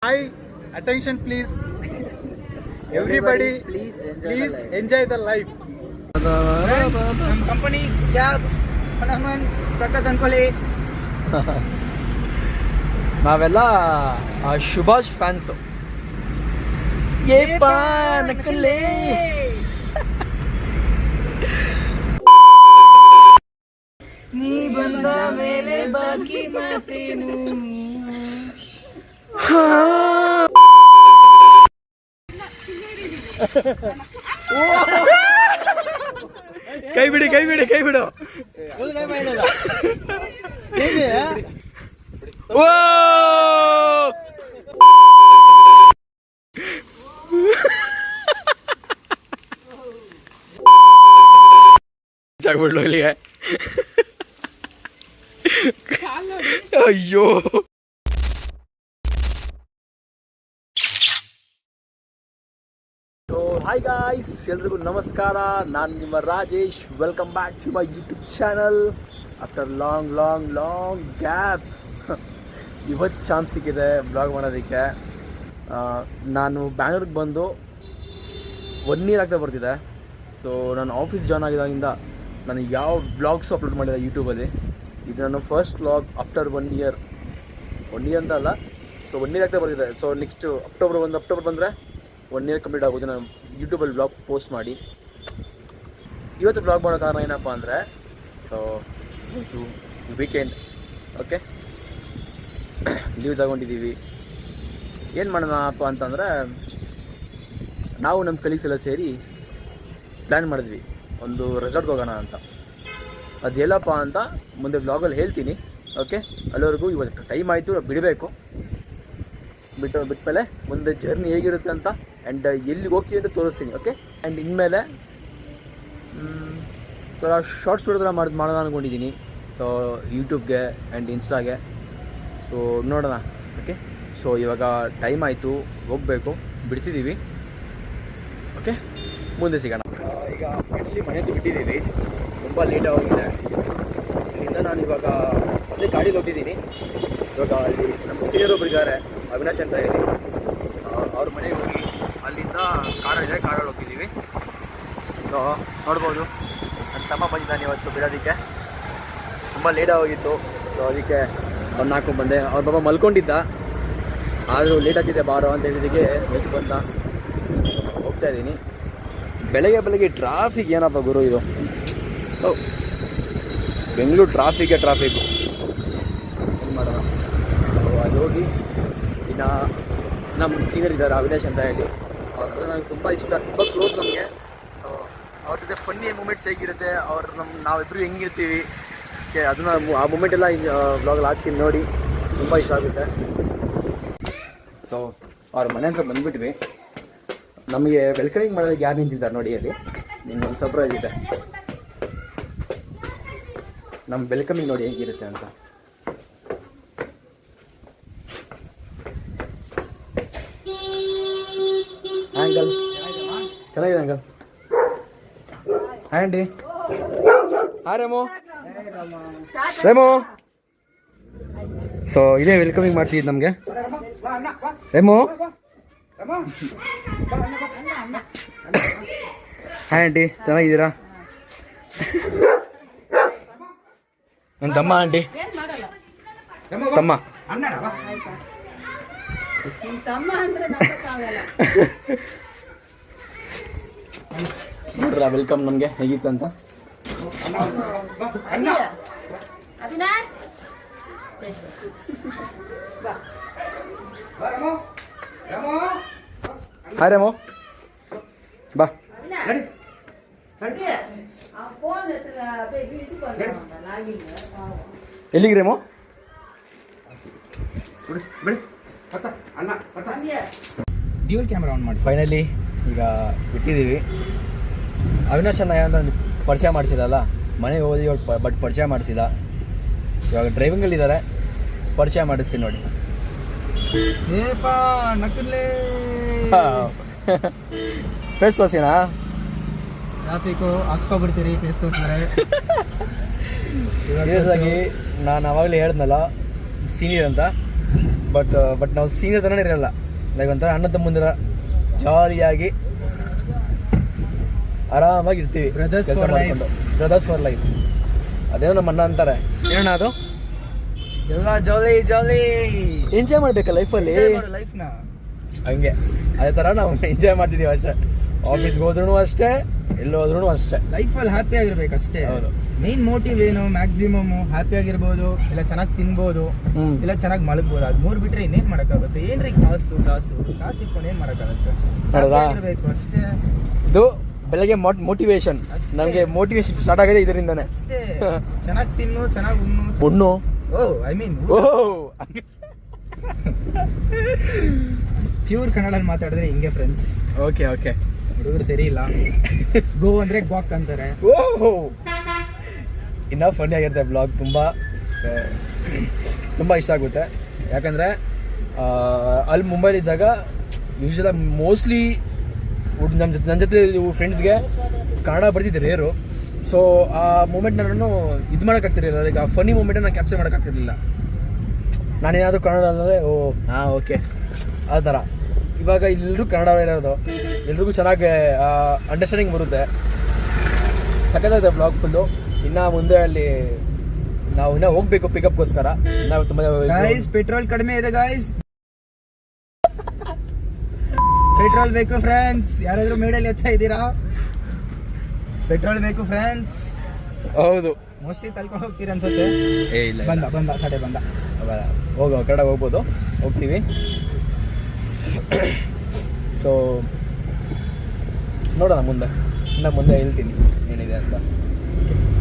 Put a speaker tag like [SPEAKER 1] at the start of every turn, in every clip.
[SPEAKER 1] Hi, attention please. Everybody, please enjoy the life.
[SPEAKER 2] Friends, ನಮ್ಮ company cab ಮನಮನ್ ಸಖತ್ ಅನ್ಕೊಳ್ಳಿ.
[SPEAKER 3] ನಾವೆಲ್ಲ ಸುಭಾಷ್ ಫ್ಯಾನ್ಸು. ನಕ್ಕಲೇ
[SPEAKER 2] ನೀ ಬಂದ ಮೇಲೆ ಬಾಕಿ ಮಾತೇನು.
[SPEAKER 3] ಕೈ ಬಿಡಿ ಓ ಜಾಗ್ಬಿಡ್ಲು ಇಲ್ಲಿಗೆ. ಅಯ್ಯೋ ಹಾಯ್ ಗಾಯ್ಸ್, ಎಲ್ರಿಗೂ ನಮಸ್ಕಾರ. ನಾನು ನಿಮ್ಮ Rajesh. Welcome back to my YouTube channel after long gap. ಇವತ್ತು ಚಾನ್ಸ್ ಸಿಕ್ಕಿದೆ ಬ್ಲಾಗ್ ಮಾಡೋದಕ್ಕೆ. ನಾನು ಬ್ಯಾಂಗ್ಳೂರಿಗೆ ಬಂದು 1 year ಆಗ್ತಾ ಬರ್ತಿದೆ. ಸೊ ನಾನು ಆಫೀಸ್ ಜಾಯ್ನ್ ಆಗಿದ್ದಾಗಿಂದ ನಾನು ಯಾವ ಬ್ಲಾಗ್ಸು ಅಪ್ಲೋಡ್ ಮಾಡಿದೆ ಯೂಟ್ಯೂಬಲ್ಲಿ. ಇದು ನನ್ನ first blog after 1 year. 1 year ಅಂತ ಅಲ್ಲ, ಸೊ 1 year ಆಗ್ತಾ ಬರ್ತಿದೆ. ಸೊ ನೆಕ್ಸ್ಟ್ ಅಕ್ಟೋಬರ್ ಬಂದರೆ 1 year ಕಂಪ್ಲೀಟ್ ಆಗೋದು ನಾನು ಯೂಟ್ಯೂಬಲ್ಲಿ ಬ್ಲಾಗ್ ಪೋಸ್ಟ್ ಮಾಡಿ. ಇವತ್ತು ಬ್ಲಾಗ್ ಮಾಡೋ ಕಾರಣ ಏನಪ್ಪ ಅಂದರೆ, ಸೊ ಇವತ್ತು ವೀಕೆಂಡ್, ಓಕೆ, ಲೀವ್ ತಗೊಂಡಿದ್ದೀವಿ. ಏನು ಮಾಡೋಣಪ್ಪ ಅಂತಂದರೆ, ನಾವು ನಮ್ಮ ಕಲೀಗ್ಸ್ ಎಲ್ಲ ಸೇರಿ ಪ್ಲ್ಯಾನ್ ಮಾಡಿದ್ವಿ ಒಂದು ರೆಸಾರ್ಟ್ಗೆ ಹೋಗೋಣ ಅಂತ. ಅದೆಲ್ಲಪ್ಪ ಅಂತ ಮುಂದೆ ಬ್ಲಾಗಲ್ಲಿ ಹೇಳ್ತೀನಿ, ಓಕೆ. ಅಲ್ಲಿವರೆಗೂ ಇವತ್ತು ಟೈಮ್ ಆಯಿತು, ಬಿಡಬೇಕು. ಬಿಟ್ಮೇಲೆ ಮುಂದೆ ಜರ್ನಿ ಹೇಗಿರುತ್ತೆ ಅಂತ ಆ್ಯಂಡ್ ಎಲ್ಲಿಗೆ ಹೋಗ್ತೀವಿ ಅಂತ ತೋರಿಸ್ತೀನಿ, ಓಕೆ. ಆ್ಯಂಡ್ ಇನ್ಮೇಲೆ ಥರ ಶಾರ್ಟ್ಸ್ ವಿಡಿಯೋ ಮಾಡೋಣ ಅಂದ್ಕೊಂಡಿದ್ದೀನಿ. ಸೊ ಯೂಟ್ಯೂಬ್ಗೆ ಆ್ಯಂಡ್ ಇನ್ಸ್ಟಾಗೆ. ಸೊ ನೋಡೋಣ, ಓಕೆ. ಸೊ ಇವಾಗ ಟೈಮ್ ಆಯಿತು, ಹೋಗಬೇಕು, ಬಿಡ್ತಿದ್ದೀವಿ, ಓಕೆ. ಮುಂದೆ ಸಿಗೋಣ. ಈಗ ಫೈನಲಿ ಮನೆಯಲ್ಲಿ ಬಿಟ್ಟಿದ್ದೀವಿ. ತುಂಬ ಲೇಟಾಗಿ ಹೋಗಿದೆ. ಇಲ್ಲಿಂದ ನಾನು ಇವಾಗ ಸದ್ಯ ಗಾಡೀಲಿ ಹೋಗ್ತಿದ್ದೀನಿ. ಇವಾಗ ಅಲ್ಲಿ ನಮ್ಮ ಸೀನಿಯರ್ ಒಬ್ಬರು ಇದ್ದಾರೆ, ಅವಿನಾಶ್ ಅಂತ ಹೇಳಿ. ಅವ್ರ ಮನೆಗೆ ಹೋಗಿ ಅಲ್ಲಿಂದ ಕಾರಲ್ಲಿ ಹೋಗ್ತಿದ್ದೀವಿ. ಸೊ ನೋಡ್ಬೋದು, ನನ್ನ ತಮ್ಮ ಬಂದಿದ್ದಾನೆ ಇವತ್ತು ಬಿಡೋದಕ್ಕೆ. ತುಂಬ ಲೇಟಾಗಿ ಹೋಗಿತ್ತು. ಸೊ ಅದಕ್ಕೆ ಅವ್ನು ಹಾಕೊಂಡು ಬಂದೆ. ಅವ್ರ ಬಾಬಾ ಮಲ್ಕೊಂಡಿದ್ದ, ಆದರೂ ಲೇಟ್ ಆಗ್ತಿದೆ ಬಾರೋ ಅಂತ ಹೇಳಿದ್ದಕ್ಕೆ ಎದ್ದು ಬಂದ. ಹೋಗ್ತಾ ಇದ್ದೀನಿ. ಬೆಳಗ್ಗೆ ಟ್ರಾಫಿಕ್ ಏನಪ್ಪ ಗುರು ಇದು. ಬೆಂಗಳೂರು ಟ್ರಾಫಿಕ್ಕು ಏನು ಮಾಡೋಣ. ಸೊ ಅಲ್ಲಿ ಹೋಗಿ ಇನ್ನು ನಮ್ಮ ಸೀನಿಯರ್ ಇದ್ದಾರೆ ಅವಿನಾಶ್ ಅಂತ ಹೇಳಿ. ಅವ್ರ ನನಗೆ ತುಂಬ ಇಷ್ಟ, ತುಂಬ ಕ್ಲೋಸ್ ನಮಗೆ. ಅವ್ರ ಜೊತೆ ಫನ್ನಿ ಮೂಮೆಂಟ್ಸ್ ಹೇಗಿರುತ್ತೆ, ನಾವಿಬ್ಬರು ಹೆಂಗಿರ್ತೀವಿ, ಅದನ್ನು ಆ ಮೂಮೆಂಟ್ ಎಲ್ಲ ಬ್ಲಾಗಲ್ಲಿ ಹಾಕ್ತೀನಿ ನೋಡಿ. ತುಂಬ ಇಷ್ಟ ಆಗುತ್ತೆ. ಸೊ ಅವ್ರ ಮನೆ ಹತ್ರ ಬಂದುಬಿಟ್ವಿ. ನಮಗೆ ವೆಲ್ಕಮಿಂಗ್ ಮಾಡೋದಕ್ಕೆ ಯಾರು ನಿಂತಿದ್ದಾರೆ ನೋಡಿ, ಅಲ್ಲಿ ನಿಮ್ಗೆ ಸರ್ಪ್ರೈಸ್ ಇದೆ. ನಮ್ಮ ವೆಲ್ಕಮಿಂಗ್ ನೋಡಿ ಹೇಗಿರುತ್ತೆ ಅಂತ. ಅಂಕಲ್ ಚೆನ್ನಾಗಿದೆ uncle. Hi aunty. Hi Remo. So ಇದೇ ವೆಲ್ಕಮಿಂಗ್ ಮಾಡ್ತಿದ್ದು ನಮಗೆ. ರೇಮೋ. ಹಾಯ್ ಆಂಟಿ, ಚೆನ್ನಾಗಿದ್ದೀರಾ? ನನ್ನ ತಮ್ಮ ಆಂಟಿ, ತಮ್ಮ. ನೋಡ್ರ ವೆಲ್ಕಮ್ ನಮಗೆ ಹೇಗಿತ್ತು ಅಂತ. ಹಾಯ್ ರೇಮೋ, ಬಾ. ಎಲ್ಲಿಗೆ ರೇಮೋ?
[SPEAKER 2] ಡ್ಯೂಯಲ್ ಕ್ಯಾಮ್ರಾ ಆನ್ ಮಾಡಿ.
[SPEAKER 3] ಫೈನಲಿ ಈಗ ಬಿಟ್ಟಿದ್ದೀವಿ. ಅವಿನಾಶ್ ಅಣ್ಣ ಏನಂತ ಪರಿಚಯ ಮಾಡಿಸಿಲ್ಲ, ಮನೆಗೆ ಹೋಗಿ ಬಟ್ ಪರಿಚಯ ಮಾಡಿಸಿಲ್ಲ. ಇವಾಗ ಡ್ರೈವಿಂಗಲ್ಲಿದ್ದಾರೆ, ಪರಿಚಯ ಮಾಡಿಸ್ತೀನಿ ನೋಡಿ. ಫೇಸ್ ತೋರಿಸಿನಾ?
[SPEAKER 2] ಟ್ರಾಫಿಕ್ಕು ಹಾಕ್ಸ್ಕೊಬಿಡ್ತೀರಿ ಫೇಸ್ ತೋರಿಸಿದ್ರೆ.
[SPEAKER 3] ಸೀರಿಯಸ್ ಆಗಿ ನಾನು ಅವಾಗಲೇ ಹೇಳ್ದನಲ್ಲ ಸೀನಿಯರ್ ಅಂತ, ಬಟ್ ನಾವು ಸೀನಿಯರ್ ತನಕ ಇರಲ್ಲ, ಲೈಕ್ ಒಂಥರ ಅಣ್ಣ ತಮ್ಮಂದಿರ ಜಾಲಿಯಾಗಿ ಆರಾಮಾಗಿ ಇರ್ತೀವಿ. ಬ್ರದರ್ಸ್ ಫಾರ್ ಲೈಫ್ ಅದೇನೋ ನಮ್ಮ ಅಣ್ಣ ಅಂತಾರೆ. ಏನಣ್ಣ ಅದು?
[SPEAKER 2] ಎಲ್ಲ ಜಾಲಿ ಜಾಲಿ
[SPEAKER 3] ಎಂಜಾಯ್ ಮಾಡ್ಬೇಕು ಲೈಫಲ್ಲಿ,
[SPEAKER 2] ಲೈಫ್ನ.
[SPEAKER 3] ಹಂಗೆ ಅದೇ ಥರ ನಾವು ಎಂಜಾಯ್ ಮಾಡ್ತಿದ್ದೀವಿ ಅಷ್ಟೇ. ಆಫೀಸ್ಗೆ ಹೋದ್ರೂ ಅಷ್ಟೇ, ಎಲ್ಲಿ ಹೋದ್ರೂ ಅಷ್ಟೇ.
[SPEAKER 2] ಲೈಫಲ್ಲಿ ಹ್ಯಾಪಿ ಆಗಿರ್ಬೇಕು ಅಷ್ಟೇ.
[SPEAKER 3] ಹೌದು.
[SPEAKER 2] ಮೇನ್ ಮೋಟಿವ್ ಏನು? ಮ್ಯಾಕ್ಸಿಮಮ್ ಹ್ಯಾಪಿ ಆಗಿರ್ಬೋದು, ಇಲ್ಲ ಚೆನ್ನಾಗಿ ತಿನ್ಬೋದು, ಇಲ್ಲ ಚೆನ್ನಾಗಿ ಮಲಗ್ಬೋದು. ಅದು 3 ಬಿಟ್ರೆ ಇನ್ನೇನ್ ಮಾಡಕ್ಕಾಗುತ್ತೆ? ಏನ್ರಿ ಕಾಸು ಇಟ್ಕೊಂಡು ಏನ್ ಮಾಡಕ್ಕಾಗುತ್ತೆ? ಆಗಿರ್ಬೇಕು ಅಷ್ಟೇ.
[SPEAKER 3] ಇದು ಬೆಳಗ್ಗೆ ಮೋಟಿವೇಶನ್. ನಮಗೆ ಮೋಟಿವೇಶನ್ ಸ್ಟಾರ್ಟ್ ಆಗಿದೆ ಇದರಿಂದಾನೆ
[SPEAKER 2] ಅಷ್ಟೇ. ಚೆನ್ನಾಗಿ ತಿನ್ನು, ಚೆನ್ನಾಗಿ
[SPEAKER 3] ಉಣ್ಣು.
[SPEAKER 2] ಪ್ಯೂರ್ ಕನ್ನಡಲ್ಲಿ ಮಾತಾಡಿದ್ರೆ ಹಿಂಗೆ ಫ್ರೆಂಡ್ಸ್.
[SPEAKER 3] ಓಕೆ
[SPEAKER 2] ಹುಡುಗರು ಸರಿ ಇಲ್ಲ. ಗೋ ಅಂದ್ರೆ ಗಾಕ್ ಅಂತಾರೆ.
[SPEAKER 3] ಇನ್ನೂ ಫನ್ನಿ ಆಗಿರುತ್ತೆ ಬ್ಲಾಗ್. ತುಂಬ ಇಷ್ಟ ಆಗುತ್ತೆ. ಯಾಕಂದರೆ ಅಲ್ಲಿ ಮುಂಬೈಲಿದ್ದಾಗ ಯೂಶ್ವಲ ಮೋಸ್ಟ್ಲಿ ನನ್ನ ಜೊತೆ ಫ್ರೆಂಡ್ಸ್ಗೆ ಕನ್ನಡ ಬರ್ತಿದ್ದೆ ರೇರು. ಸೊ ಆ ಮೂಮೆಂಟ್ನ ನಾನು ಇದು ಮಾಡೋಕ್ಕಾಗ್ತಿರಲಿಲ್ಲ. ಲೈಕ್ ಆ ಫನಿ ಮೂಮೆಂಟನ್ನು ನಾನು ಕ್ಯಾಪ್ಚರ್ ಮಾಡೋಕ್ಕಾಗ್ತಿರ್ಲಿಲ್ಲ. ನಾನೇನಾದರೂ ಕನ್ನಡ ಅಂದರೆ ಓಕೆ ಆ ಥರ. ಇವಾಗ ಎಲ್ಲರೂ ಕನ್ನಡ ಇರೋದು, ಎಲ್ರಿಗೂ ಚೆನ್ನಾಗಿ ಅಂಡರ್ಸ್ಟ್ಯಾಂಡಿಂಗ್ ಬರುತ್ತೆ. ಸಖತ್ತಾಗಿದೆ ಬ್ಲಾಗ್ ಫುಲ್ಲು. ಇನ್ನು ಮುಂದೆ ಅಲ್ಲಿ ನಾವು ಇನ್ನೂ ಹೋಗ್ಬೇಕು ಪಿಕಪ್ಗೋಸ್ಕರ. ನಾವು ತುಂಬ
[SPEAKER 2] ಪೆಟ್ರೋಲ್ ಕಡಿಮೆ ಇದೆ ಗಾಯ್ಸ್. ಪೆಟ್ರೋಲ್ ಬೇಕು ಫ್ರೆಂಡ್ಸ್. ಯಾರಾದ್ರೂ ಮೇಡಲ್ಲಿ ಎತ್ತಾ ಇದ್ದೀರಾ? ಪೆಟ್ರೋಲ್ ಬೇಕು ಫ್ರೆಂಡ್ಸ್.
[SPEAKER 3] ಹೌದು,
[SPEAKER 2] ಮೋಸ್ಟ್ಲಿ ತಲ್ಕೊಂಡು ಹೋಗ್ತೀರ ಅನ್ಸುತ್ತೆ.
[SPEAKER 3] ಇಲ್ಲ
[SPEAKER 2] ಬಂದ ಸಡೆ ಬಂದ.
[SPEAKER 3] ಕನ್ನಡ ಹೋಗ್ತೀವಿ. ಸೊ ನೋಡೋಣ ಮುಂದೆ ಹೇಳ್ತೀನಿ ಏನಿದೆ ಅಂತ.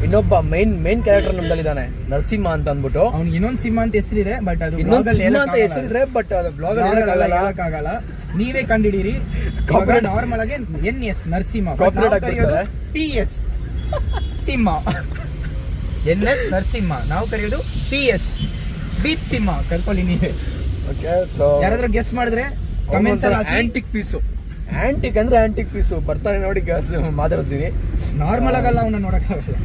[SPEAKER 3] ಇನ್ನೊಬ್ಬ ಮೇನ್ ಕ್ಯಾರೆಕ್ಟರ್ ನಮ್ದಲ್ಲಿದ್ದಾನೆ, ನರಸಿಂಹ ಅಂತ ಅಂದ್ಬಿಟ್ಟು.
[SPEAKER 2] ಅವ್ನಿಗೆ ಇನ್ನೊಂದು ಸಿಂಹ ಅಂತ ಹೆಸರಿದೆ, ಬಟ್ ಅದು
[SPEAKER 3] ಸಿಂಹ ಅಂತ ಹೆಸರಿದ್ರೆ ಬಟ್ ಅದು ಬ್ಲಾಗ್
[SPEAKER 2] ಹೇಳಕ್ಕಾಗಲ್ಲ. ನೀವೇ ಕಂಡಿಡೀರಿ. ನಾರ್ಮಲ್ ಆಗಿ NS ನರಸಿಂಹ, PS ಸಿಂಹ. NS ನರಸಿಂಹ, ನಾವು ಕರೆಯೋದು PS ಬೀತ್ ಸಿಂಹ. ಕರ್ಕೊಳ್ಳಿ ನೀವೇ.
[SPEAKER 3] ಓಕೆ. ಸೊ
[SPEAKER 2] ಯಾರಾದ್ರೂ ಗೆಸ್ ಮಾಡಿದ್ರೆ ಕಮೆಂಟ್ಸ್ ಅಲ್ಲಿ
[SPEAKER 3] ಆಂಟಿಕ್ ಪೀಸು ಬರ್ತಾನೆ ನೋಡಿ ಮಾತಾಡ್ತೀನಿ.
[SPEAKER 2] ನಾರ್ಮಲ್ ಆಗಲ್ಲ ಅವನ್ನ ನೋಡಕ್ಕಾಗಲ್ಲ.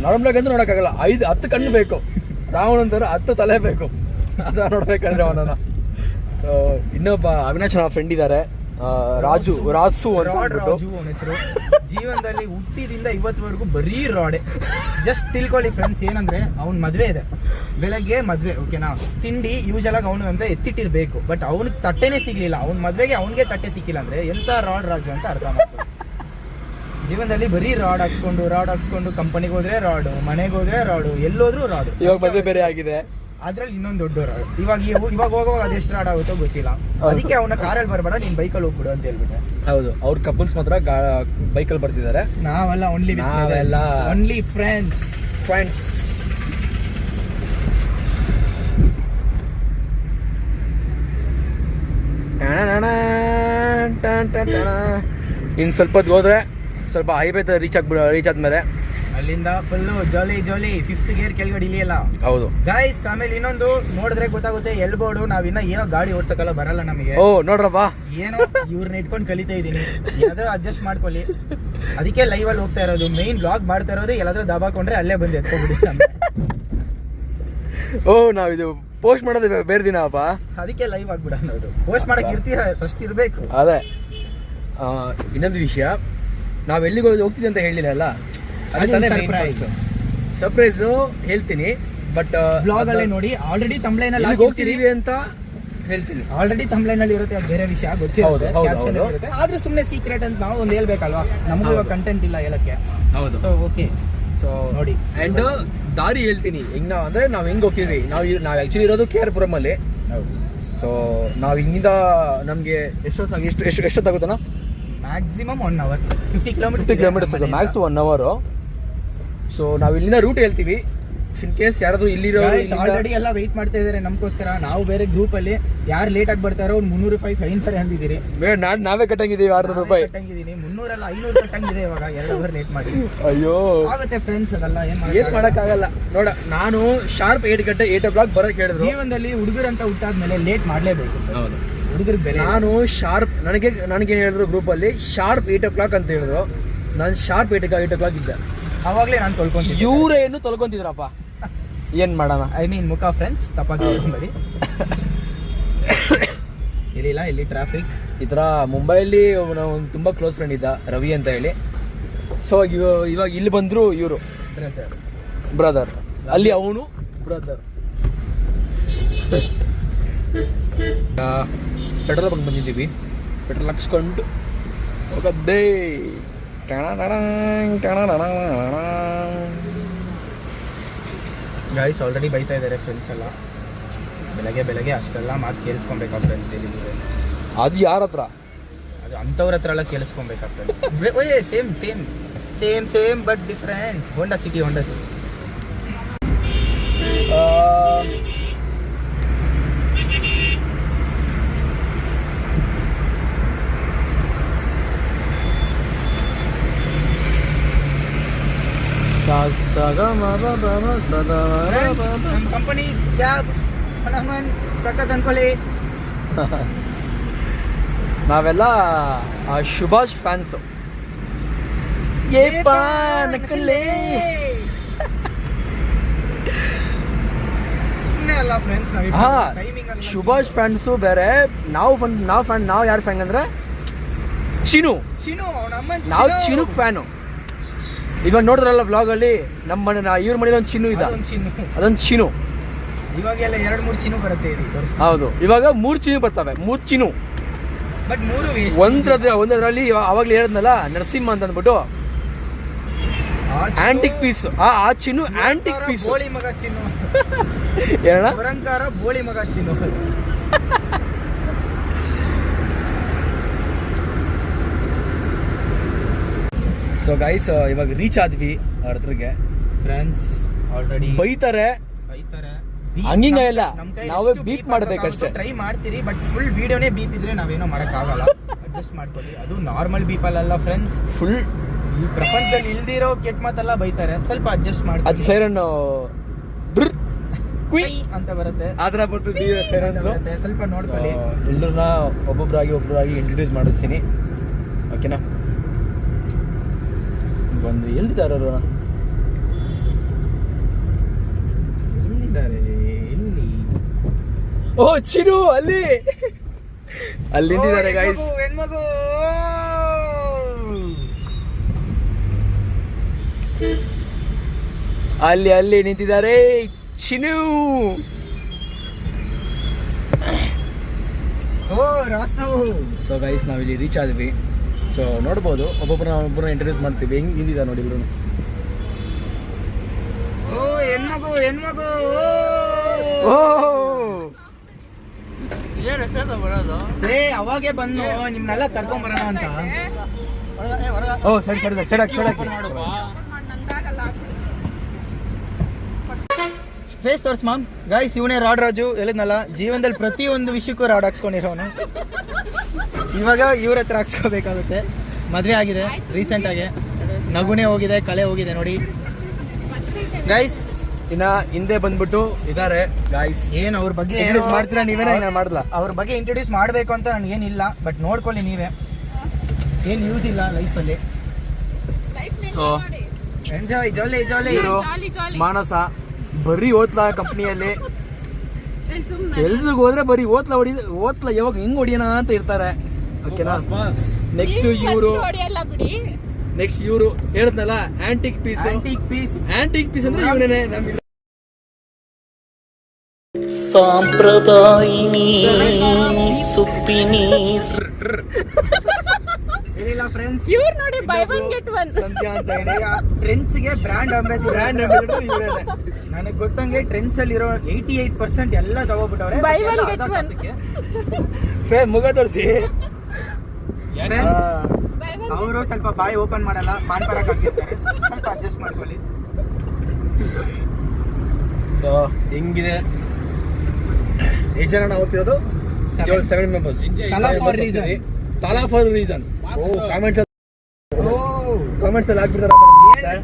[SPEAKER 3] ನಾರ್ಮಲ್ ಆಗಿ ಅಂದ್ರೆ ನೋಡಕ್ಕಾಗಲ್ಲ. 5-10 ಕಣ್ಣು ಬೇಕು. ರಾವಣಂತರ 10 ತಲೆ ಬೇಕು. ಅದ ನೋಡ್ಬೇಕಂದ್ರೆ ಅವನನ್ನ. ಇನ್ನೊಬ್ಬ ಅವಿನಾಶ್ ನನ್ನ ಫ್ರೆಂಡ್ ಇದ್ದಾರೆ, ರಾಸು
[SPEAKER 2] ಅವನ ಹೆಸರು. ಜೀವನದಲ್ಲಿ ಹುಟ್ಟಿದಿಂದ ಇವತ್ತುವರೆಗೂ ಬರೀ ರಾಡೆ. ಜಸ್ಟ್ ತಿಳ್ಕೊಳ್ಳಿ ಫ್ರೆಂಡ್ಸ್. ಏನಂದ್ರೆ ಅವ್ನ ಮದ್ವೆ ಇದೆ, ಬೆಳಗ್ಗೆ ಮದ್ವೆ, ಓಕೆನಾ? ತಿಂಡಿ ಯೂಶಲ್ ಆಗಿ ಅವನು ಅಂತ ಎತ್ತಿಟ್ಟಿರ್ಬೇಕು, ಬಟ್ ಅವ್ನಿಗೆ ತಟ್ಟೆನೇ ಸಿಗ್ಲಿಲ್ಲ. ಅವ್ನ ಮದ್ವೆಗೆ ಅವನಿಗೆ ತಟ್ಟೆ ಸಿಕ್ಕಿಲ್ಲ ಅಂದ್ರೆ ಎಂತ ರಾಡ್ ರಾಜು ಅಂತ ಅರ್ಥ ಮಾಡ್ತಾರೆ. ಜೀವನದಲ್ಲಿ ಬರೀ ರಾಡ್ ಹಾಕ್ಸ್ಕೊಂಡು ಕಂಪನಿಗೆ ಹೋದ್ರೆ ರಾಡು, ಮನೆಗೆ ಹೋದ್ರೆ ರಾಡು, ಎಲ್ಲೋದ್ರೂ ರಾಡು.
[SPEAKER 3] ಇವಾಗ ಮದ್ವೆ ಬೇರೆ ಆಗಿದೆ,
[SPEAKER 2] ಅದ್ರಲ್ಲಿ ಇನ್ನೊಂದು ದೊಡ್ಡ ರಾಡು. ಇವಾಗ ಹೋಗುವಾಗ ಅದೆಷ್ಟು ರಾಡ್ ಆಗುತ್ತೋ ಗೊತ್ತಿಲ್ಲ. ಅದಕ್ಕೆ ಅವನ ಕಾರಲ್ಲಿ ಬರಬೇಡ, ನೀನ್ ಬೈಕಲ್ಲಿ ಹೋಗ್ಬಿಡು ಅಂತ ಹೇಳ್ಬಿಟ್ಟೆ.
[SPEAKER 3] ಹೌದು, ಅವ್ರ ಕಪಲ್ಸ್ ಮಾತ್ರ ಬೈಕಲ್ಲಿ ಬರ್ತಿದ್ದಾರೆ.
[SPEAKER 2] ನಾವೆಲ್ಲ ಓನ್ಲಿ ಫ್ರೆಂಡ್ಸ್.
[SPEAKER 3] ಇನ್ನು ಸ್ವಲ್ಪ ಹೊತ್ತು ಹೋದ್ರೆ ಸ್ವಲ್ಪ ಹೈವೇ ರೀಚ್ ಆದ್ಮೇಲೆ
[SPEAKER 2] ಅಲ್ಲಿಂದ ಫುಲ್ಲು ಜಾಲಿ 5th ಗೇರ್ ಕೆಳಗಡೆ ಇಳಿಯಲ್ಲ.
[SPEAKER 3] ಹೌದು
[SPEAKER 2] ಗೈಸ್. ಆಮೇಲೆ ಇನ್ನೊಂದು ನೋಡಿದ್ರೆ ಗೊತ್ತಾಗುತ್ತೆ, ಎಲ್ಬೋರ್ಡು. ನಾವಿನ್ನ ಏನೋ ಗಾಡಿ ಓಡ್ಸಕ್ಕಲ್ಲ ಬರಲ್ಲ ನಮಗೆ.
[SPEAKER 3] ನೋಡ್ರಪ್ಪ,
[SPEAKER 2] ಏನೋ ಇವ್ರನ್ನ ಇಟ್ಕೊಂಡು ಕಲಿತಾ ಇದೀನಿ. ಏನಾದ್ರೂ ಅಡ್ಜಸ್ಟ್ ಮಾಡ್ಕೊಳ್ಳಿ. ಅದಕ್ಕೆ ಲೈವ್ ಅಲ್ಲಿ ಹೋಗ್ತಾ ಇರೋದು, ಮೇನ್ ಬ್ಲಾಗ್ ಮಾಡ್ತಾ ಇರೋದು. ಎಲ್ಲಾದ್ರೂ ದಬಾಕೊಂಡ್ರೆ ಅಲ್ಲೇ ಬಂದು ಎತ್ಕೊಂಡ್ಬಿಡಿ.
[SPEAKER 3] ನಾವಿದು ಪೋಸ್ಟ್ ಮಾಡೋದು ಬೇರೆ ದಿನ ಅಪ್ಪ.
[SPEAKER 2] ಅದಕ್ಕೆ ಲೈವ್ ಆಗ್ಬಿಡ ಅನ್ನೋದು. ಪೋಸ್ಟ್ ಮಾಡಕ್ ಇರ್ತೀರಾ, ಫಸ್ಟ್ ಇರ್ಬೇಕು.
[SPEAKER 3] ಅದೇ ಇನ್ನೊಂದು ವಿಷಯ, ನಾವ್ ಎಲ್ಲಿಗೆ ಹೋಗ್ತಿದ್ವಿ ಅಂತ ಹೇಳಿಲ್ಲ ಅಲ್ಲ, ಸರ್ಪ್ರೈಸು ಹೇಳ್ತೀನಿ. ಬಟ್
[SPEAKER 2] ಬ್ಲಾಗ್ ಅಲ್ಲೇ ನೋಡಿ. ಆಲ್ರೆಡಿ ತಮ್ಲೈನ್ ಅಲ್ಲಿ
[SPEAKER 3] ಹೋಗ್ತಿದೀವಿ ಅಂತ ಹೇಳ್ತೀನಿ.
[SPEAKER 2] ಆಲ್ರೆಡಿ ತಮ್ಲೈನ್ ಅಲ್ಲಿ ಇರುತ್ತೆ, ಅದು ಬೇರೆ ವಿಷಯ ಗೊತ್ತಿರುತ್ತೆ. ಆದ್ರೂ ಸುಮ್ಮನೆ ಸೀಕ್ರೆಟ್ ಅಂತ ನಾವು ಒಂದು ಹೇಳ್ಬೇಕಲ್ವಾ. ನಮಗೂ ಇವಾಗ ಕಂಟೆಂಟ್ ಇಲ್ಲ ಹೇಳಕ್ಕೆ.
[SPEAKER 3] ಹೌದು.
[SPEAKER 2] So okay.
[SPEAKER 3] ಸೊ
[SPEAKER 2] ನೋಡಿ,
[SPEAKER 3] ಅಂಡ್ ದಾರಿ ಹೇಳ್ತೀನಿ ಹೆಂಗ್ ಅಂದ್ರೆ ನಾವ್ ಹೆಂಗ್ ಹೋಗ್ತಿದ್ವಿ. ನಾವ್ ಆಕ್ಚುಲಿ ಇರೋದು KR-ಪುರಂ ಅಲ್ಲಿ. ಸೊ ನಾವ್ ಹಿಂಗಿಂದ ನಮ್ಗೆ ಎಷ್ಟೊತ್ತಾಗುತ್ತಣ್ಣ?
[SPEAKER 2] Maximum 1 hour, 50
[SPEAKER 3] kilometres max 1 hour. So ನಾವ್ ಇಲ್ಲಿಂದ ರೂಟ್ ಹೇಳ್ತೀವಿ. ಇನ್ ಕೇಸ್ ಯಾರಾದ್ರೂ ಇಲ್ಲಿರೋ
[SPEAKER 2] ಆಲ್ರೆಡಿ ಎಲ್ಲ ವೆಯ್ಟ್ ಮಾಡ್ತಾ ಇದಾರೆ ನಮ್ಗೋಸ್ಕರ. ನಾವು ಬೇರೆ ಗ್ರೂಪ್ ಅಲ್ಲಿ ಯಾರು ಲೇಟ್ ಆಗಿ ಬರ್ತಾರೋ ಅವ್ರು 300 ರೂಪಾಯಿ ಫೈನ್ ತರ ಅಂದಿದ್ದೀರಿ.
[SPEAKER 3] ನಾವೇ ಕಟ್ಟಂಗಿದ್ದೀವಿ 600 ರೂಪಾಯಿ
[SPEAKER 2] ಕಟ್ಟಂಗಿದ್ದೀನಿ. 300 ಅಲ್ಲ 500 ಕಟ್ಟಂಗಿದೆ ಇವಾಗ. 2 ಅವರ್ ಲೇಟ್ ಮಾಡಿ.
[SPEAKER 3] ಅಯ್ಯೋ
[SPEAKER 2] ಆಗುತ್ತೆ ಫ್ರೆಂಡ್ಸ್, ಅದೆಲ್ಲ
[SPEAKER 3] ಏನ್ ಮಾಡಕ್ಕಾಗಲ್ಲ. ನೋಡ, ನಾನು ಶಾರ್ಪ್ 8 ಗಂಟೆ 8 o'clock ಬರೋಕೆ ಹೇಳಿದ್ರು.
[SPEAKER 2] ಜೀವನದಲ್ಲಿ ಹುಡುಗರಂತ ಹುಟ್ಟಾದ್ಮೇಲೆ ಲೇಟ್ ಮಾಡ್ಲೇಬೇಕು. ಹುಡುಗರಿಗೆ ಬೆಲೆ.
[SPEAKER 3] ನಾನು ಶಾರ್ಪ್ ನನಗೆ ಹೇಳಿದ್ರು ಗ್ರೂಪ್ ಅಲ್ಲಿ ಶಾರ್ಪ್ 8 o'clock ಅಂತ ಹೇಳಿದ್ರು. ನಾನು ಶಾರ್ಪ್ 8 o'clock ಇದ್ದೆ.
[SPEAKER 2] ಅವಾಗ್ಲೇ ನಾನು ತೊಳ್ಕೊಂತೀನಿ.
[SPEAKER 3] ಇವ್ರೇನು ತೊಳ್ಕೊಂತಿದ್ರಪ್ಪ, ಏನ್ ಮಾಡೋಣ.
[SPEAKER 2] ಐ ಮೀನ್ ಮುಖ ಫ್ರೆಂಡ್ಸ್, ತಪ್ಪಾಗಿ ತೊಳ್ಕೊಂಬೇಡಿ. ಹೇಳಿಲ್ಲ, ಇಲ್ಲಿ ಟ್ರಾಫಿಕ್.
[SPEAKER 3] ಈ ಥರ ಮುಂಬೈಲಿ ನಾವು ತುಂಬ ಕ್ಲೋಸ್ ಫ್ರೆಂಡ್ ಇದ್ದ ರವಿ ಅಂತ ಹೇಳಿ. ಸೊ ಇವಾಗ ಇಲ್ಲಿ ಬಂದರು ಇವರು ಬ್ರದರ್, ಅಲ್ಲಿ ಅವನು ಬ್ರದರ್. ಪೆಟ್ರೋಲ್ ಬಂಕ್ ಬಂದಿದ್ದೀವಿ, ಪೆಟ್ರೋಲ್ ಹಾಕ್ಸ್ಕೊಂಡು ಹೋಗದ್ದೇ.
[SPEAKER 2] ಗೈಸ್ ಆಲ್ರೆಡಿ ಬೈತಾ ಇದ್ದಾರೆ ಫ್ರೆಂಡ್ಸ್ ಎಲ್ಲ. ಬೆಳಗ್ಗೆ ಅಷ್ಟೆಲ್ಲ ಮಾತು ಕೇಳಿಸ್ಕೊಬೇಕಾ ಫ್ರೆಂಡ್ಸ್? ಹೇಳಿದ್ರೆ
[SPEAKER 3] ಅದು ಯಾರ ಹತ್ರ?
[SPEAKER 2] ಅದು ಅಂಥವ್ರ ಹತ್ರ ಎಲ್ಲ ಕೇಳಿಸ್ಕೊಬೇಕಾ ಫ್ರೆಂಡ್ಸ್? ಓಯ್ same but different. Honda City ನಮ್ಮ ಕಂಪನಿ ಕ್ಯಾಬ್ ಹನುಮನ್ ಸಖತ್ ಅನ್ಕೊಳ್ಳಿ.
[SPEAKER 3] ನಾವೆಲ್ಲ ಸುಭಾಷ್ ಫ್ಯಾನ್ಸು.
[SPEAKER 2] ಸುಮ್ಮನೆ ಅಲ್ಲ ಫ್ರೆಂಡ್ಸ್,
[SPEAKER 3] ಸುಭಾಷ್ ಫ್ಯಾನ್ಸು ಬೇರೆ. ನಾವು ಯಾರು ಫ್ಯಾನ್ ಅಂದ್ರೆ ಚಿನು. ನಾವು ಚಿನು ಫ್ಯಾನು. ಇವಾಗ ನೋಡಿದ್ರಲ್ಲ ವ್ಲಾಗಲ್ಲಿ ನಮ್ಮ ಇವ್ರ ಮನೇಲಿ ಒಂದು ಚಿನ್ನು ಇದ್ದ, ಅದೊಂದು ಚಿನು.
[SPEAKER 2] ಇವಾಗೆಲ್ಲ 2-3 ಚಿನ್ನು ಬರುತ್ತೆ.
[SPEAKER 3] ಹೌದು, ಇವಾಗ 3 ಚಿನ್ನು ಬರ್ತವೆ, 3 ಚಿನ್ನು.
[SPEAKER 2] ಬಟ್ 3
[SPEAKER 3] ಒಂದರಲ್ಲಿ ಅವಾಗಲೇ ಹೇಳಿದ್ನಲ್ಲ ನರಸಿಂಹ ಅಂತ ಅಂದ್ಬಿಟ್ಟು ಆಂಟಿಕ್ ಪೀಸ್. ಆ ಚಿನ್ನು ಆಂಟಿಕ್ ಪೀಸ್.
[SPEAKER 2] ಬೋಳಿ ಮಗ ಚಿನ್ನು
[SPEAKER 3] ಏನ
[SPEAKER 2] ಬೋಳಿ ಮಗ ಚಿನ್ನು.
[SPEAKER 3] ಸೊ ಗೈಸ್ ಇವಾಗ ರೀಚ್ ಆದ್ವಿ ಅವ್ರ ಹತ್ರಗೆ.
[SPEAKER 2] ಫ್ರೆಂಡ್ಸ್ ಆಲ್ರೆಡಿ
[SPEAKER 3] ಬೈತಾರೆ ಹಂಗಿಂಗ ಇಲ್ಲ, ನಾವೇ ಬೀಪ್ ಮಾಡ್ಬೇಕಷ್ಟೇ.
[SPEAKER 2] ಟ್ರೈ ಮಾಡ್ತೀರಿ, ಬಟ್ ಫುಲ್ ವಿಡಿಯೋನೇ ಬೀಪ್ ಇದ್ರೆ ನಾವೇನೋ ಮಾಡಕ್ಕಾಗಲ್ಲ. ಅಡ್ಜಸ್ಟ್ ಮಾಡ್ಕೊಳ್ಳಿ. ಅದು ನಾರ್ಮಲ್ ಬೀಪ್ ಅಲ್ಲ ಫ್ರೆಂಡ್ಸ್, ಫುಲ್ ಈ ಪ್ರಪಂಚದಲ್ಲಿ ಇಲ್ದಿರೋ ಕೆಟ್ಟ ಮಾತೆಲ್ಲ ಬೈತಾರೆ. ಸ್ವಲ್ಪ ಅಡ್ಜಸ್ಟ್ ಮಾಡಿ.
[SPEAKER 3] ಅದು ಸೈರನ್
[SPEAKER 2] ಅಂತ ಬರುತ್ತೆ,
[SPEAKER 3] ಆತರ ಬರ್ತದೆ ಸೈರನ್ಸ್.
[SPEAKER 2] ಸ್ವಲ್ಪ ನೋಡ್ಕೊಳ್ಳಿ.
[SPEAKER 3] ಎಲ್ಲರನ್ನ ಒಬ್ಬೊಬ್ಬರಾಗಿ ಇಂಟ್ರೊಡ್ಯೂಸ್ ಮಾಡಿಸ್ತೀನಿ, ಓಕೆನಾ? ಬಂದು ಎಲ್ಲಿದ್ದಾರೆ ಅವರು? ಓ ಚಿರು ಅಲ್ಲಿ ನಿಂತಿದ್ದಾರೆ ಗೈಸ್.
[SPEAKER 2] ಹೆಣ್ಮಗು
[SPEAKER 3] ಅಲ್ಲಿ ನಿಂತಿದ್ದಾರೆ ಚಿನು.
[SPEAKER 2] ಓ ರಾಸು.
[SPEAKER 3] ಸೊ ಗೈಸ್ ನಾವಿಲ್ಲಿ ರೀಚ್ ಆದ್ವಿ. ಸೊ ನೋಡ್ಬೋದು, ಒಬ್ಬೊಬ್ಬರನ್ನ ಇಂಟ್ರೊಡ್ಯೂಸ್ ಮಾಡ್ತೀವಿ. ಹೆಂಗ್ ನಿಂತಿದ್ದಾರೆ ನೋಡಿ ಇಬ್ರು.
[SPEAKER 2] ಓ ಹೆಣ್ಮಗು.
[SPEAKER 3] ಓ
[SPEAKER 2] ಅವಾಗೆ ಬಂದು ನಿಮ್ನೆಲ್ಲ ಕರ್ಕೊಂಡ್ ಬರೋಣ ಅಂತ.
[SPEAKER 3] ಓ ಸರಿ
[SPEAKER 2] ಫೇಸ್ ತೋರ್ಸ್ ಮಾಮ್. ಗೈಸ್ ಇವನೇ ರಾಡ್ ರಾಜು. ಹೇಳಿದ್ನಲ್ಲ, ಜೀವನದಲ್ಲಿ ಪ್ರತಿಯೊಂದು ವಿಷಯಕ್ಕೂ ರಾಡ್ ಹಾಕ್ಸ್ಕೊಂಡಿರೋನು. ಇವಾಗ ಇವ್ರ ಹತ್ರ ಹಾಕ್ಸ್ಕೋಬೇಕಾಗುತ್ತೆ. ಮದುವೆ ಆಗಿದೆ ರೀಸೆಂಟ್ ಆಗಿ, ನಗುನೇ ಹೋಗಿದೆ, ಕಳೆ ಹೋಗಿದೆ ನೋಡಿ ಗೈಸ್.
[SPEAKER 3] ಇನ್ನ ಹಿಂದೆ ಬಂದ್ಬಿಟ್ಟು ಇದಾರೆ ಗೈಸ್.
[SPEAKER 2] ಏನ್ ಅವ್ರ ಬಗ್ಗೆ
[SPEAKER 3] ಇಂಟ್ರೊಡ್ಯೂಸ್ ಮಾಡ್ತೀರಾ ನೀವೇನ? ಮಾಡಲ್ಲ.
[SPEAKER 2] ಅವ್ರ ಬಗ್ಗೆ ಇಂಟ್ರೊಡ್ಯೂಸ್ ಮಾಡಬೇಕು ಅಂತ ನನಗೇನಿಲ್ಲ, ಬಟ್ ನೋಡ್ಕೊಳ್ಳಿ ನೀವೇ. ಏನು ಯೂಸ್ ಇಲ್ಲ ಲೈಫಲ್ಲಿ.
[SPEAKER 3] ಸೊ
[SPEAKER 2] ಎಂಜಾಯ್, ಜಾಲಿ.
[SPEAKER 3] ಮಾನಸ ಬರೀ ಓದ್ಲ ಕಂಪ್ನಿಯಲ್ಲಿ ಕೆಲ್ಸಕ್ಕೆ ಹೋದ್ರೆ ಬರೀ ಓದ್ಲ ಯಾವಾಗ ಹಿಂಗ್ ಹೊಡಿಯೋಣ ಅಂತ ಇರ್ತಾರೆ, ಓಕೆನಾ? ನೆಕ್ಸ್ಟ್ ಇವರು ಹೇಳಿದ್ನಲ್ಲ ಆಂಟಿಕ್ ಪೀಸ್ ಅಂದ್ರೆ ಇವನೇನೆ. ನಮ್ಗೆ
[SPEAKER 4] ಸಾಂಪ್ರದಾಯಿನಿ ಸುಪ್ಪಿನಿ
[SPEAKER 2] ಏನಿಲ್ಲ ಫ್ರೆಂಡ್ಸ್,
[SPEAKER 5] ಇವ್ರು ನೋಡಿ ಬೈ ಒನ್ ಗೆಟ್ ಒನ್
[SPEAKER 3] ಸಂಧ್ಯಾ ಅಂತ ಹೇಳಿ
[SPEAKER 2] ಟ್ರೆಂಡ್ಸ್ ಗೆ ಬ್ರ್ಯಾಂಡ್ ಅಂಬಾಸಿಡರ್
[SPEAKER 3] ಇವರೇನೆ.
[SPEAKER 2] ನನಗೆ ಗೊತ್ತಂಗೆ ಟ್ರೆಂಡ್ಸ್ ಅಲ್ಲಿ ಇರೋ 88% ಎಲ್ಲ ತಗೋಬಿಟ್ಟವ್ರೆ.
[SPEAKER 5] Buy one, get one.
[SPEAKER 3] ಮುಗ ತೋರಿಸಿ.
[SPEAKER 2] ಅವರು ಸ್ವಲ್ಪ ಬಾಯಿ ಓಪನ್ ಮಾಡಲ್ಲ, ಪಾನ್ ಪರಾಕ್ ಹಾಕಿರ್ತಾರೆ. ಸ್ವಲ್ಪ ಅಡ್ಜಸ್ಟ್ ಮಾಡ್ಕೊಳ್ಳಿ.
[SPEAKER 3] ಸೊ ಹೆಂಗಿದೆ? ಎಷ್ಟು ಜನ ನಾವು ಹೋಗ್ತಿರೋದು? 7 ಮೆಂಬರ್ಸ್. ತಲಾ ಫಾರ್ ರೀಸನ್. ಕಾಮೆಂಟ್ಸ್ ಅಲ್ಲಿ ಹಾಕ್ಬಿಡ್ತಾರ.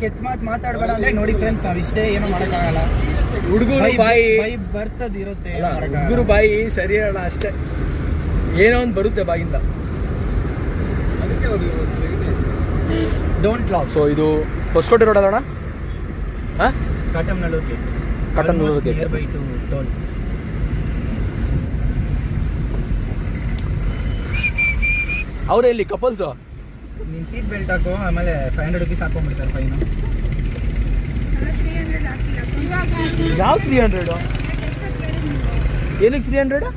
[SPEAKER 2] ಕೆಟ್ಟ ಮಾತು ಮಾತಾಡಬೇಡ ಅಂದ್ರೆ ನೋಡಿ ಫ್ರೆಂಡ್ಸ್, ನಾವ್ ಇಷ್ಟೇ ಏನೋ ಮಾಡಕ್ಕಾಗಲ್ಲ.
[SPEAKER 3] ಹುಡುಗರು ಬಾಯಿ
[SPEAKER 2] ಬರ್ತದಿರುತ್ತೆ,
[SPEAKER 3] ಹುಡುಗರು ಬಾಯಿ ಸರಿ ಇರಲ್ಲ ಅಷ್ಟೇ, ಏನೋ ಒಂದು ಬರುತ್ತೆ ಬಾಯಿಂದ.
[SPEAKER 2] Don't lock.
[SPEAKER 3] ಸೊ ಇದು ಹೊಸಕೋಟೆ ರೋಡ್ ಅಲ್ಲ ಅಣ್ಣ?
[SPEAKER 2] ಕಾಟಮ್ನಲ್ಲೂರ್ಗೆ
[SPEAKER 3] ಕಾಟಮ್ನಲ್ಲೂರ್ಗೆ
[SPEAKER 2] ನಿಯರ್ ಬೈ ಟು ಟೋಲ್.
[SPEAKER 3] ಅವರೇ ಇಲ್ಲಿ ಕಪಲ್ಸು.
[SPEAKER 2] ನೀನ್ ಸೀಟ್ ಬೆಲ್ಟ್ ಹಾಕು, ಆಮೇಲೆ 500 rupees ಹಾಕೊಂಡ್ಬಿಡ್ತಾರೆ ಫೈನು.
[SPEAKER 3] ಯಾವ 300? ಏನಕ್ಕೆ 300?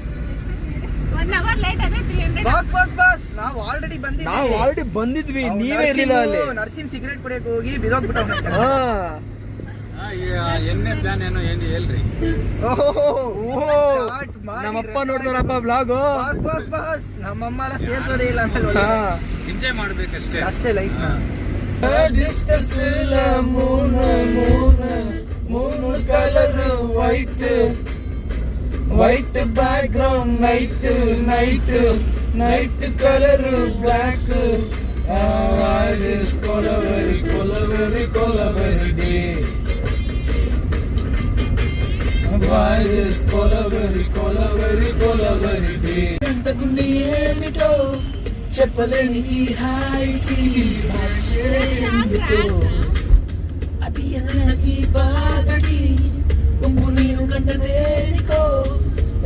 [SPEAKER 5] 1 hour late ಆದ್ರೆ 300.
[SPEAKER 2] ಬಸ್ ನಾವು ಆಲ್ರೆಡಿ ಬಂದಿದ್ವಿ.
[SPEAKER 3] ನಾವು ಆಲ್ರೆಡಿ ಬಂದಿದ್ವಿ, ನೀವೇ ಇರಲಿಲ್ಲ ಅಲ್ಲಿ.
[SPEAKER 2] ನರ್ಸಿಂಗ್ ಸಿಗರೇಟ್ ಕುಡಿಯಕ್ಕೆ ಹೋಗಿ ಬಿದೋಗ್ಬಿಟ್ಟು
[SPEAKER 3] ಹಾ
[SPEAKER 1] ಎಣ್ಣೆ ಪ್ಲಾನ್ ಏನು ಹೇಳ್ರಿ.
[SPEAKER 3] ನಮ್ಮಪ್ಪ ನೋಡ್ತಾರಪ್ಪ ಬ್ಲಾಗು.
[SPEAKER 2] ಬಸ್ ನಮ್ಮಮ್ಮ ಎಲ್ಲ ಸೇರ್ಸೋದೇ ಇಲ್ಲ ಆಮೇಲೆ
[SPEAKER 1] ಎಂಜಾಯ್ ಮಾಡ್ಬೇಕಷ್ಟೇ.
[SPEAKER 2] ಅಷ್ಟೇ life.
[SPEAKER 3] Moon colour white background, night colour black. Kolaveri ಡೇ. ఎంతకుండి ఏమిటో చెప్పలేని ఈ హాయికి భాషే ఎందుకో. అది ఎన్నకి బాగడి పొంగు నేను కంట దేనికో.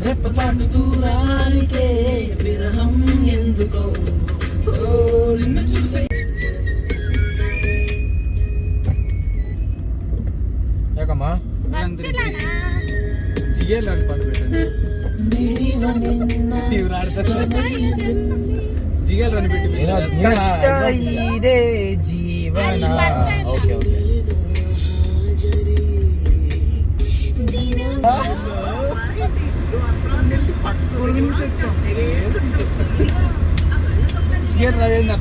[SPEAKER 3] రెప్పపాటు దూరానికే విరహం ఎందుకో. నిన్ను చూసే
[SPEAKER 2] ಯಾಕಮ್ಮ
[SPEAKER 1] ಜಿಗೇಲ್ ಅನ್ಕೊಂಡ್ಬಿಟ್ಟು ಇವ್ರು ಆಡ್ತಾರೆ. ಜಿಗೇಲ್ ಅನ್ಬಿಟ್ಟು
[SPEAKER 2] ಕಷ್ಟ ಇದೆ ಜೀವನ.
[SPEAKER 3] Okay okay.
[SPEAKER 1] ಜಿಗೇಲ್ ರಾಜೇಂದ್ರ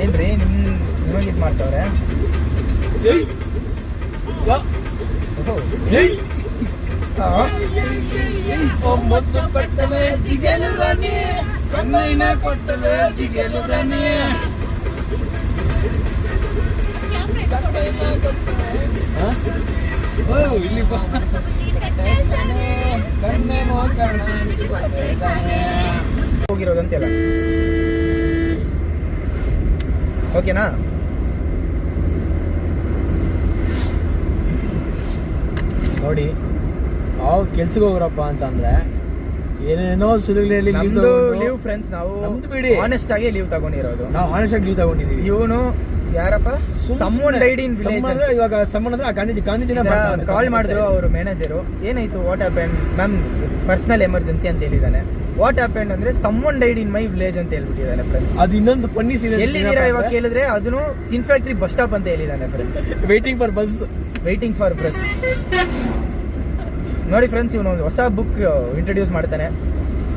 [SPEAKER 2] ಏನ್ರಿ ನಿಮಗೆ ಇದು ಮಾಡ್ತಾವ್ರೆ?
[SPEAKER 3] ಮುದ್ದು ಪಟ್ಟವೇ ಜಿಗೇಲು ರಾಣಿ, ಕನ್ನೈನ ಕೊಟ್ಟವೇ ಜಿಗೇಲು ರಾಣಿ.
[SPEAKER 1] ಇಲ್ಲಿ
[SPEAKER 2] ಹೋಗಿರೋದಂತೆಲ್ಲ ಓಕೆನಾ?
[SPEAKER 3] ನೋಡಿ, ನಾವು ಕೆಲ್ಸಕ್ಕೆ ಹೋಗ್ರಪ್ಪ ಅಂತಂದ್ರೆ ಏನೇನೋ ಸುಲಿಗಳಲ್ಲಿ
[SPEAKER 2] ನಮ್ದು ಲೀವ್ ಫ್ರೆಂಡ್ಸ್. ನಾವು
[SPEAKER 3] ನಮ್ದು ಬಿಡಿ,
[SPEAKER 2] ಆನೆಸ್ಟ್ ಆಗಿ ಲೀವ್ ತಗೊಂಡಿರೋದು.
[SPEAKER 3] ನಾವು ಆನೆಸ್ಟ್ ಆಗಿ ಲೀವ್ ತಗೊಂಡಿದೀವಿ.
[SPEAKER 2] ಇವನು ಯಾರಪ್ಪ, ಸಮ್ಮೋನ್ ಡೈಡ್ ಇನ್ ವಿಲೇಜ್.
[SPEAKER 3] ಇವಾಗ ಸಮ್ಮನ್ ಅಂದ್ರೆ ಗಾಂಧೀಜಿನ
[SPEAKER 2] ಕಾಲ್ ಮಾಡಿದ್ರು ಅವರು ಮ್ಯಾನೇಜರು. ಏನಾಯ್ತು, what happen ma'am, personal emergency ಅಂತ ಹೇಳಿದಾನೆ. ವಾಟ್ ಹ್ಯಾಪನ್ ಅಂದ್ರೆ ಸಮ್ಮೋನ್ ಡೈಡ್ ಇನ್ ಮೈ ವಿಲೇಜ್ ಅಂತ ಹೇಳ್ಬಿಟ್ಟಿದ್ದಾನೆ ಫ್ರೆಂಡ್ಸ್.
[SPEAKER 3] ಅದು ಇನ್ನೊಂದು ಫನ್ನಿ ಸೀನ್.
[SPEAKER 2] ಎಲ್ಲಿದ್ದೀರಾ ಇವಾಗ ಕೇಳಿದ್ರೆ ಅದನ್ನು ಟಿನ್ ಫ್ಯಾಕ್ಟ್ರಿ ಬಸ್ ಸ್ಟಾಪ್ ಅಂತ ಹೇಳಿದಾನೆ ಫ್ರೆಂಡ್ಸ್.
[SPEAKER 3] Waiting for bus.
[SPEAKER 2] ನೋಡಿ ಫ್ರೆಂಡ್ಸ್, ಇವನು ಒಂದು ಹೊಸ ಬುಕ್ ಇಂಟ್ರೊಡ್ಯೂಸ್ ಮಾಡ್ತಾನೆ.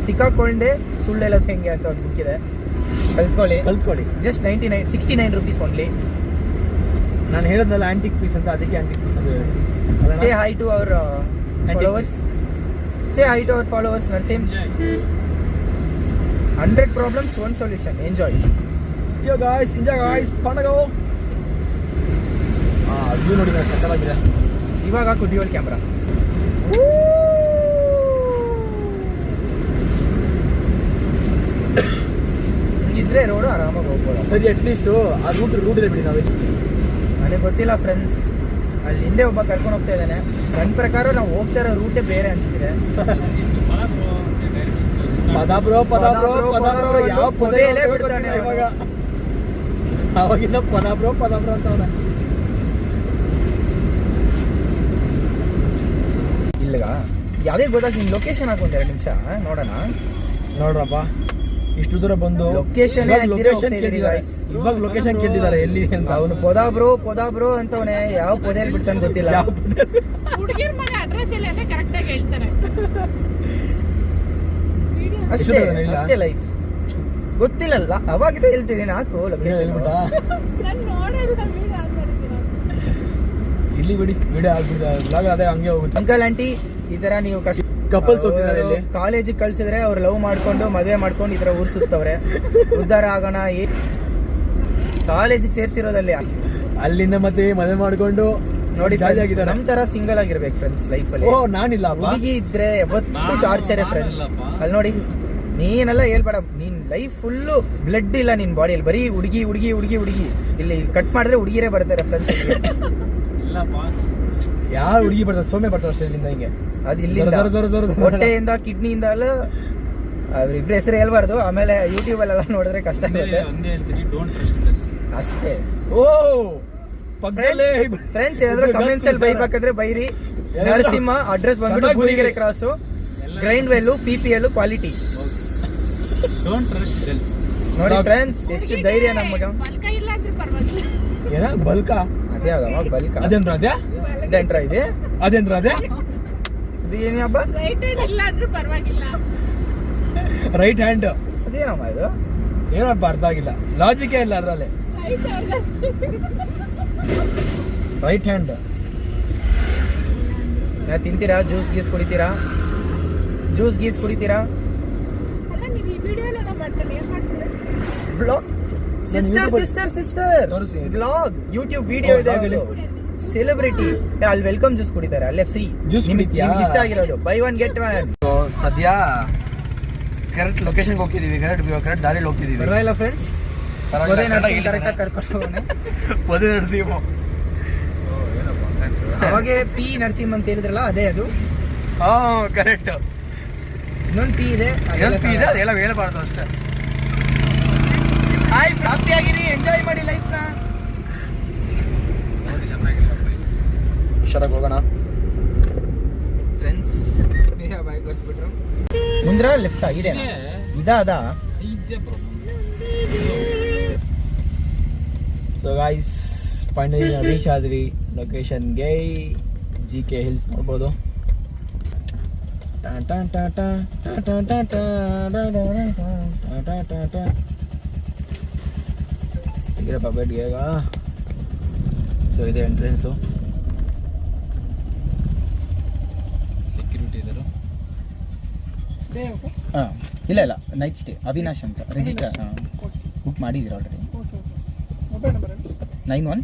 [SPEAKER 2] ಸಿಕ್ಕಾಕೊಂಡೆ ಸುಳ್ಳು ಹೇಳೋದು ಹೆಂಗೆ ಅಂತ ಒಂದು ಬುಕ್ ಇದೆ, ಕಲ್ತ್ಕೊಳ್ಳಿ. Just 69 rupees only.
[SPEAKER 3] ನಾನು ಹೇಳೋದಲ್ಲ ಆಂಟಿಕ್ ಪೀಸ್ ಅಂತ, ಅದಕ್ಕೆ ಆಂಟಿಕ್ ಪೀಸ್ ಅಂತ ಹೇಳಿದೆ.
[SPEAKER 2] Say hi to our followers. Say hi to our followers. Narsim 100 problems 1 solution. Enjoy.
[SPEAKER 3] Yo guys, enjoy guys, ಪಣಗೋ. ಅದು ನೋಡಿ ಸಕ್ಕತ್ತಾಗಿದೆ.
[SPEAKER 2] ಇವಾಗ ಹಾಕು ಡ್ಯುಯಲ್ ಕ್ಯಾಮ್ರಾ. ಇದ್ರೆ ರೋಡು ಆರಾಮಾಗಿ ಹೋಗ್ಬೋದು.
[SPEAKER 3] ಸರಿ, ಅಟ್ಲೀಸ್ಟ್ ಆ ರೂಟ್ ಇದೆ ಬಿಡಿ. ನಾವೇ
[SPEAKER 2] ನನಗೆ ಗೊತ್ತಿಲ್ಲ ಫ್ರೆಂಡ್ಸ್, ಅಲ್ಲಿ ಹಿಂದೆ ಒಬ್ಬ ಕರ್ಕೊಂಡು ಹೋಗ್ತಾ ಇದ್ದಾನೆ. ನನ್ನ ಪ್ರಕಾರ ನಾವು ಹೋಗ್ತಾ ಇರೋ ರೂಟೇ ಬೇರೆ ಅನಿಸ್ತಿದೆ.
[SPEAKER 3] ಪದ ಬ್ರೋ ಯಾವ ಪದ
[SPEAKER 2] ಬಿಡ್ತಾನೆ
[SPEAKER 3] ಇವಾಗ. ಅವಾಗಿಂದ ಪದ ಬ್ರೋ ಅಂತ ಅವನ.
[SPEAKER 2] ಇಲ್ಲಗ ಯಾವುದೇ ಗೊತ್ತಾಗ ನಿಮ್ ಲೊಕೇಶನ್ ಹಾಕೊಂಡ್ 2 ನಿಮಿಷ ನೋಡೋಣ.
[SPEAKER 3] ನೋಡ್ರಪ್ಪ, ಇಷ್ಟು ದೂರ ಬಂದು
[SPEAKER 2] ಲೊಕೇಶನ್
[SPEAKER 3] ಇವಾಗ ಲೊಕೇಶನ್ ಕೇಳ್ತಿದ್ದಾರೆ ಎಲ್ಲಿ ಅಂತ.
[SPEAKER 2] ಅವನು ಪೊದ ಬ್ರೋ ಅಂತವನೇ. ಯಾವ ಪೊದೆಯಲ್ಲಿ ಬಿಡ್ತಾನೆ ಗೊತ್ತಿಲ್ಲ.
[SPEAKER 5] ಹುಡುಗಿರ ಮನೆ ಅಡ್ರೆಸ್ ಎಲ್ಲ ಅಂತ ಕರೆಕ್ಟ್ ಆಗಿ ಹೇಳ್ತಾರೆ.
[SPEAKER 2] ಅಷ್ಟೇ ಲೈಫ್. ಗೊತ್ತಿಲ್ಲಲ್ಲ, ಅವಾಗಿದ್ದ ಹೇಳ್ತಿದ್ದೀನಿ. ಹಾಕು ಲೊಕೇಶನ್.
[SPEAKER 5] ನಾನು ನೋಡಿಲ್ಲ, ವಿಡಿಯೋ ಆನ್ ಮಾಡಿದ್ದೀನಿ.
[SPEAKER 3] ಇಲ್ಲಿ ಬಿಡಿ, ವಿಡಿಯೋ ಆಗ್ಬಿಡ್ತಾರೆ. ಅದೇ ಹಂಗೆ ಹೋಗುತ್ತೆ.
[SPEAKER 2] ಅಂಕಲ್ ಆಂಟಿ, ಈ ತರ ನೀವು
[SPEAKER 3] ಕಪಲ್ಸ್ ಹೋಗ್ತಿದ್ದಾರೆ ಇಲ್ಲಿ.
[SPEAKER 2] ಕಾಲೇಜಿಗೆ ಕಳ್ಸಿದ್ರೆ ಅವ್ರು ಲವ್ ಮಾಡ್ಕೊಂಡು ಮದುವೆ ಮಾಡ್ಕೊಂಡು ಈ ತರ ಊರ್ ಸುತ್ತವ್ರೆ. ಉದ್ಧಾರ ಆಗೋಣ. ಕಾಲೇಜಿಗೆ ಸೇರ್ಸಿರೋದಲ್ಲಿ
[SPEAKER 3] ಅಲ್ಲಿಂದ ಮತ್ತೆ ಮದುವೆ ಮಾಡ್ಕೊಂಡು
[SPEAKER 2] ನೋಡಿ ನಮ್ ತರ ಸಿಂಗಲ್ ಆಗಿರ್ಬೇಕು ಫ್ರೆಂಡ್ಸ್ ಲೈಫ್ ಅಲ್ಲಿ.
[SPEAKER 3] ನಾನಿಲ್ಲ,
[SPEAKER 2] ಹುಡುಗಿ ಇದ್ರೆ ಯಾವತ್ತೂ ಟಾರ್ಚರ್ ಫ್ರೆಂಡ್ಸ್. ಅಲ್ಲಿ ನೋಡಿ, ನೀನೆಲ್ಲ ಹೇಳ್ಬೇಡ. ನೀನ್ ಲೈಫ್ ಫುಲ್ಲು ಬ್ಲಡ್ ಇಲ್ಲ ನಿನ್ ಬಾಡಿಯಲ್ಲಿ, ಬರೀ ಹುಡುಗಿ. ಇಲ್ಲಿ ಕಟ್ ಮಾಡಿದ್ರೆ ಹುಡುಗಿರೇ ಬರ್ತಾರೆ ಫ್ರೆಂಡ್ಸ್.
[SPEAKER 3] ಯಾರು ಹುಡುಗಿ ಬರ್ತಾರೆ ಸೋಮೆ ಬರ್ತಾರೆ ಅಷ್ಟೇ ಇಲ್ಲಿಂದ ಹಿಂಗೆ
[SPEAKER 2] ಅದು ಇಲ್ಲಿಂದ
[SPEAKER 3] ಜರ, ಜರ, ಜರ, ಜರ.
[SPEAKER 2] ಹೊಟ್ಟೆಯಿಂದ ಕಿಡ್ನಿಯಿಂದ ಅಲ್ಲ ಅವ್ರಿಬ್ರು ಹೆಸರು ಹೇಳ್ಬಾರ್ದು ಆಮೇಲೆ ಯೂಟ್ಯೂಬಲ್ಲೆಲ್ಲ ನೋಡಿದ್ರೆ ಕಷ್ಟ ಆಗುತ್ತೆ
[SPEAKER 1] ಒಂದೇ ಹೇಳ್ತೀನಿ ಡೋಂಟ್ ಟ್ರಸ್ಟ್ ಗರ್ಲ್ಸ್.
[SPEAKER 2] ಅಷ್ಟೇ
[SPEAKER 3] ಓ ಪಕ್ಕದಲ್ಲೇ
[SPEAKER 2] ಫ್ರೆಂಡ್ಸ್ ಏನಾದ್ರು ಕಮೆಂಟ್ಸ್ ಅಲ್ಲಿ ಬೈಬೇಕಂದ್ರೆ ಬೈರಿ. ನರಸಿಂಹ ಅಡ್ರೆಸ್ ಬಂದ್ಬಿಟ್ಟು
[SPEAKER 3] ಚೆನ್ನಾಗಿ
[SPEAKER 2] Budigere cross, grind well, PPL quality.
[SPEAKER 1] Don't trust girls.
[SPEAKER 2] ನೋಡಿ ಫ್ರೆಂಡ್ಸ್ ಎಷ್ಟು ಧೈರ್ಯ ನಮ್ಮ ಮಗ.
[SPEAKER 5] ಬಲ್ಕ ಇಲ್ಲ ಅಂದ್ರೆ ಪರವಾಗಿಲ್ಲ.
[SPEAKER 3] ಏನ ಬಲ್ಕಾ
[SPEAKER 2] ಅದೇ ಅದಮ್ಮ ಬಲ್ಕ
[SPEAKER 3] ಅದೇನ್ರ ಅದೇ
[SPEAKER 2] ಇದೇಂಟ್ರ ಇದೆ
[SPEAKER 3] ಅದೇನ್ರ ಅದೇ
[SPEAKER 2] ಇದು ಏನೇ ಹಬ್ಬ
[SPEAKER 5] ರೈಟ್ ಹ್ಯಾಂಡ್ ಇಲ್ಲ ಅಂದ್ರೆ ಪರವಾಗಿಲ್ಲ.
[SPEAKER 3] ರೈಟ್ ಹ್ಯಾಂಡ್
[SPEAKER 2] ಅದೇನಮ್ಮ ಇದು
[SPEAKER 3] ಏನಪ್ಪ ಅರ್ಥ ಆಗಿಲ್ಲ, ಲಾಜಿಕೇ ಇಲ್ಲ ಅದ್ರಲ್ಲಿ.
[SPEAKER 5] Right hand
[SPEAKER 2] right hand. ತಿಂತೀರಾ? ಜ್ಯೂಸ್ ಗೀಸ್ ಕುಡಿತೀರಾ? ಜ್ಯೂಸ್ ಗೀಸ್ ಕುಡಿತೀರಾ?
[SPEAKER 5] ಅಲ್ಲ ನೀವು ಈ ವಿಡಿಯೋಲೆಲ್ಲ ಮಾಡ್ತಾರೆ ಏನ್ ಮಾಡ್ತಾರೆ?
[SPEAKER 2] Blog sister
[SPEAKER 3] YouTube-
[SPEAKER 2] sister sister
[SPEAKER 3] ತೋರಿಸಿ.
[SPEAKER 2] ಬ್ಲಾಗ್ ಯೂಟ್ಯೂಬ್ ವಿಡಿಯೋ ಇದೆ
[SPEAKER 3] ಆಗಲಿ.
[SPEAKER 2] ಸೆಲೆಬ್ರಿಟಿ ಅಲ್ಲಿ ವೆಲ್ಕಮ್ ಜ್ಯೂಸ್ ಕುಡಿತಾರೆ, ಅಲ್ಲೇ ಫ್ರೀ.
[SPEAKER 3] Juice ಕುಡಿತೀಯಾ?
[SPEAKER 2] ನಿಮ್ಗೆ ಇಷ್ಟ ಆಗಿರೋದು ಬೈ ಒನ್ ಗೆಟ್ ಒನ್.
[SPEAKER 3] ಸದ್ಯ ಕರೆಕ್ಟ್ ಲೊಕೇಶನ್ಗೆ ಹೋಗ್ತಿದೀವಿ, ಕರೆಕ್ಟ್ ದಾರಿಯಲ್ಲಿ ಹೋಗ್ತಿದೀವಿ.
[SPEAKER 2] ಪರವಾಗಿಲ್ಲ ಫ್ರೆಂಡ್ಸ್, ಕರೆಕ್ಟಾಗಿ ಕರ್ಕೊಂಡು
[SPEAKER 3] ಪದೇ ನರಸಿಂಹ
[SPEAKER 2] ಅವಾಗೆ ಪಿ ನರಸಿಂಹ ಅಂತ ಹೇಳಿದ್ರಲ್ಲ ಅದೇ ಅದು.
[SPEAKER 3] ಹಾ ಕರೆಕ್ಟ್.
[SPEAKER 2] ಇನ್ನೊಂದು ಪಿ ಇದೆ
[SPEAKER 3] ಇದೆ ಅದೆಲ್ಲ ಹೇಳಬಾರ್ದು ಅಷ್ಟೇ.
[SPEAKER 2] ಹ್ಯಾಪಿ ಆಗಿರಿ, ಎಂಜಾಯ್ ಮಾಡಿ ಲೈಫ್ ನ.
[SPEAKER 3] ಹುಷಾರಾಗಿ ಹೋಗೋಣ
[SPEAKER 2] ಫ್ರೆಂಡ್ಸ್ ಮುಂದ್ರ ಲೆಫ್ಟ್ ಇದೆ ಇದಾ
[SPEAKER 1] ಇದೇ bro.
[SPEAKER 3] So guys finally reach ಆದ್ವಿ ಲೊಕೇಶನ್ಗೆ. GK ಹಿಲ್ಸ್ ನೋಡ್ಬೋದು. ಹೀಗಿರಪ್ಪ ಬೆಡ್ಗೆ ಈಗ. ಸೊ ಇದೆ ಎಂಟ್ರೆನ್ಸು.
[SPEAKER 1] ಸೆಕ್ಯೂರಿಟಿ ಇದ್ದಾರೆ.
[SPEAKER 2] ಇಲ್ಲ ಇಲ್ಲ ನೈಟ್ ಸ್ಟೇ ಅವಿನಾಶ್ ಅಂತ ರಿಜಿಸ್ಟರ್ ಬುಕ್ ಮಾಡಿದ್ದೀರಾ ಆಲ್ರೆಡಿ. 91